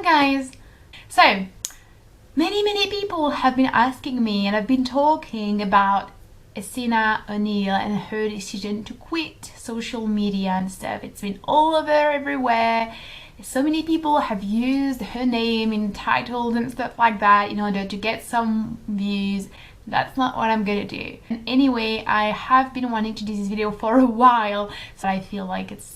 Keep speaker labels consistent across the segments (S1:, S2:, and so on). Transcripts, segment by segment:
S1: guys! So, many people have been asking me, and I've been talking about Essina O'Neill and her decision to quit social media and stuff. It's been all over everywhere. So many people have used her name in titles and stuff like that in order to get some views. That's not what I'm gonna do. And anyway, I have been wanting to do this video for a while, so I feel like it's,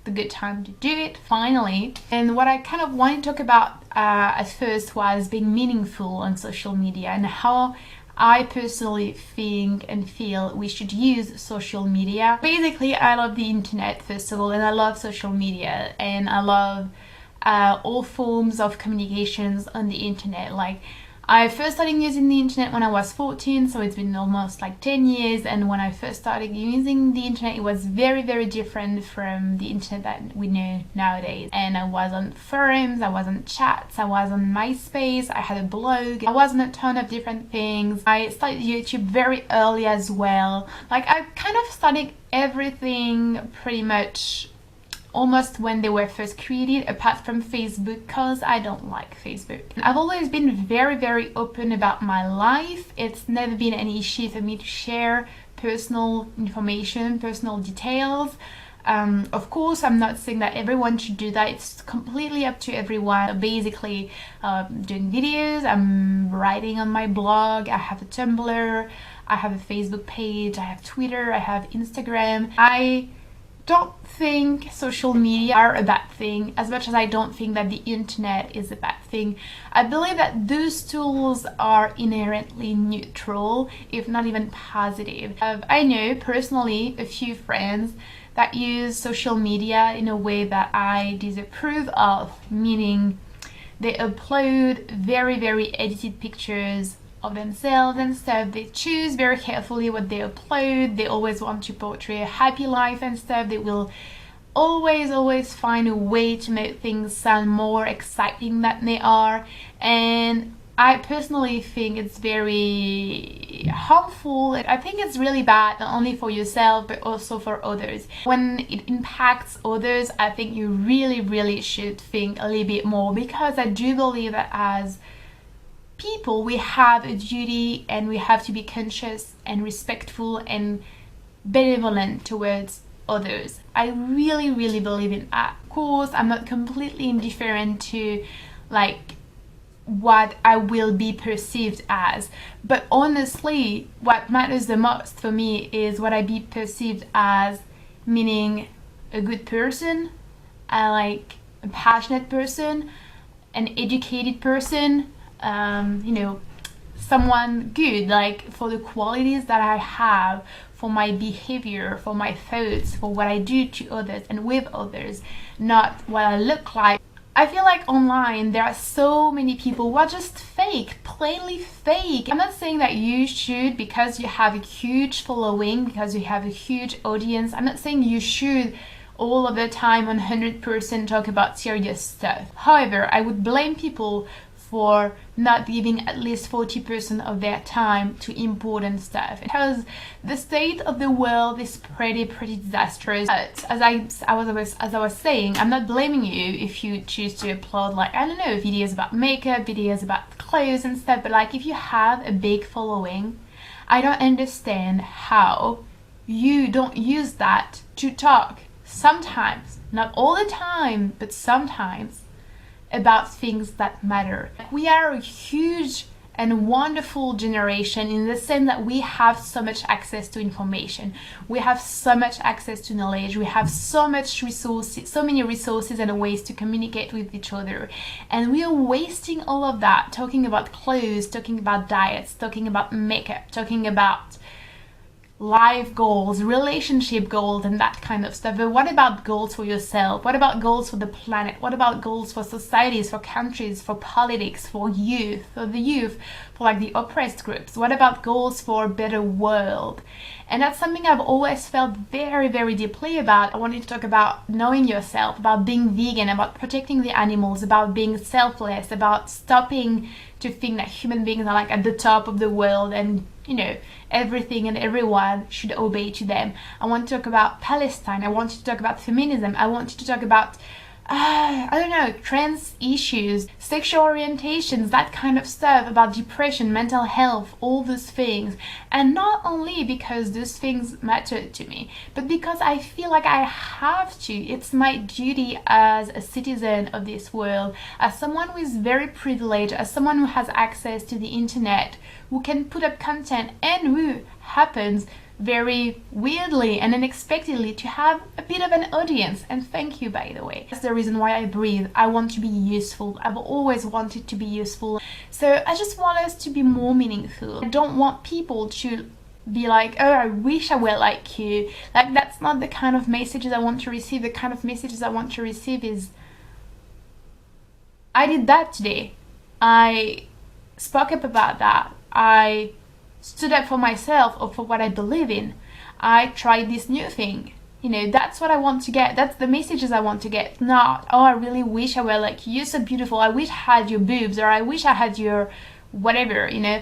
S1: the good time to do it finally. And what I kind of wanted to talk about at first was being meaningful on social media and how I personally think and feel we should use social media. Basically, I love the internet first of all, and I love social media, and I love all forms of communications on the internet. Like, I first started using the internet when I was 14, so it's been almost like 10 years. And when I first started using the internet, it was very different from the internet that we know nowadays. And I was on forums, I was on chats, I was on MySpace, I had a blog, I was on a ton of different things. I started YouTube very early as well. Like, I kind of started everything pretty much almost when they were first created, apart from Facebook, because I don't like Facebook. I've always been very open about my life. It's never been an issue for me to share personal information, personal details. Of course, I'm not saying that everyone should do that. It's completely up to everyone. Basically, doing videos, I'm writing on my blog, I have a Tumblr, I have a Facebook page, I have Twitter, I have Instagram. I don't think social media are a bad thing, as much as I don't think that the internet is a bad thing. I believe that those tools are inherently neutral, if not even positive. I know personally a few friends that use social media in a way that I disapprove of, meaning they upload very edited pictures of themselves and stuff. They choose very carefully what they upload. They always want to portray a happy life and stuff. They will always find a way to make things sound more exciting than they are. And I personally think it's very harmful. I think it's really bad, not only for yourself but also for others. When it impacts others, I think you really should think a little bit more, because I do believe that as people, we have a duty and we have to be conscious and respectful and benevolent towards others. I really believe in that. Of course, I'm not completely indifferent to like what I will be perceived as, but honestly, what matters the most for me is what I be perceived as, meaning a good person, a passionate person, an educated person, someone good, like for the qualities that I have, for my behavior, for my thoughts, for what I do to others and with others, not what I look like. I feel like online there are so many people who are just fake, plainly fake. I'm not saying that you should, because you have a huge following, because you have a huge audience, I'm not saying you should all of the time 100% talk about serious stuff. However, I would blame people for not giving at least 40% of their time to important stuff, because the state of the world is pretty disastrous. But as I was saying, I'm not blaming you if you choose to upload, like, I don't know, videos about makeup, videos about clothes and stuff. But like, if you have a big following, I don't understand how you don't use that to talk sometimes, not all the time, but sometimes, about things that matter. We are a huge and wonderful generation in the sense that we have so much access to information, we have so much access to knowledge, we have so many resources and ways to communicate with each other, and we are wasting all of that talking about clothes, talking about diets, talking about makeup, talking about life goals, relationship goals, and that kind of stuff. But what about goals for yourself? What about goals for the planet? What about goals for societies, for countries, for politics, for youth, for like the oppressed groups? What about goals for a better world? And that's something I've always felt very deeply about. I wanted to talk about knowing yourself, about being vegan, about protecting the animals, about being selfless, about stopping to think that human beings are like at the top of the world and everything and everyone should obey to them. I want to talk about Palestine. I want to talk about feminism. I want to talk about I don't know, trans issues, sexual orientations, that kind of stuff, about depression, mental health, all those things. And not only because those things matter to me, but because I feel like I have to. It's my duty as a citizen of this world, as someone who is very privileged, as someone who has access to the internet, who can put up content, and who happens very weirdly and unexpectedly to have a bit of an audience. And thank you, by the way. That's the reason why I breathe. I want to be useful. I've always wanted to be useful. So I just want us to be more meaningful. I don't want people to be like, oh, I wish I were like you. Like, that's not the kind of messages I want to receive. The kind of messages I want to receive is, I did that today. I spoke up about that. I stood up for myself or for what I believe in. I tried this new thing. That's what I want to get. That's the messages I want to get. Not, oh, I really wish I were like you, so beautiful. I wish I had your boobs, or I wish I had your whatever, No,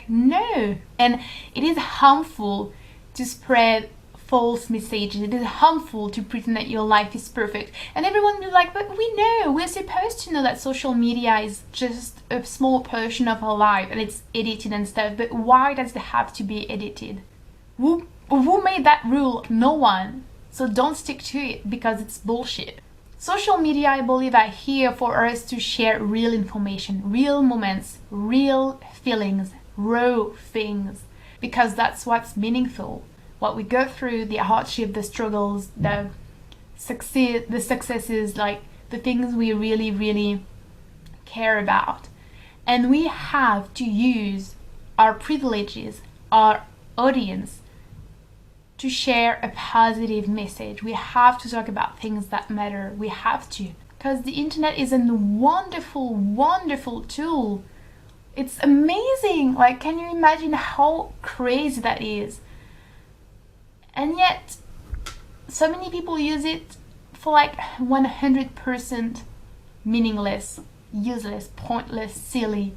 S1: no. And it is harmful to spread false messages. It is harmful to pretend that your life is perfect. And everyone will be like, but we're supposed to know that social media is just a small portion of our life and it's edited and stuff. But why does it have to be edited? Who made that rule? No one. So don't stick to it, because it's bullshit. Social media, I believe, are here for us to share real information, real moments, real feelings, raw things, because that's what's meaningful. What we go through, the hardship, the struggles, the successes, like the things we really, really care about. And we have to use our privileges, our audience, to share a positive message. We have to talk about things that matter. We have to. Because the internet is a wonderful, wonderful tool. It's amazing. Like, can you imagine how crazy that is? And yet, so many people use it for like 100% meaningless, useless, pointless, silly,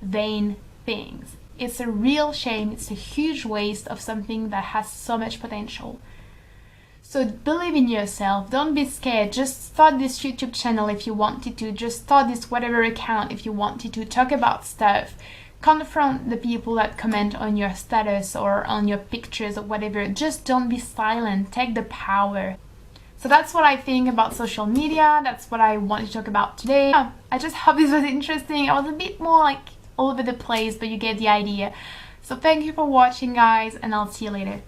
S1: vain things. It's a real shame. It's a huge waste of something that has so much potential. So believe in yourself. Don't be scared. Just start this YouTube channel if you wanted to. Just start this whatever account if you wanted to. Talk about stuff. Confront the people that comment on your status or on your pictures or whatever. Just don't be silent. Take the power. So that's what I think about social media. That's what I wanted to talk about today. I just hope this was interesting. I was a bit more like all over the place, but you get the idea. So thank you for watching, guys, and I'll see you later.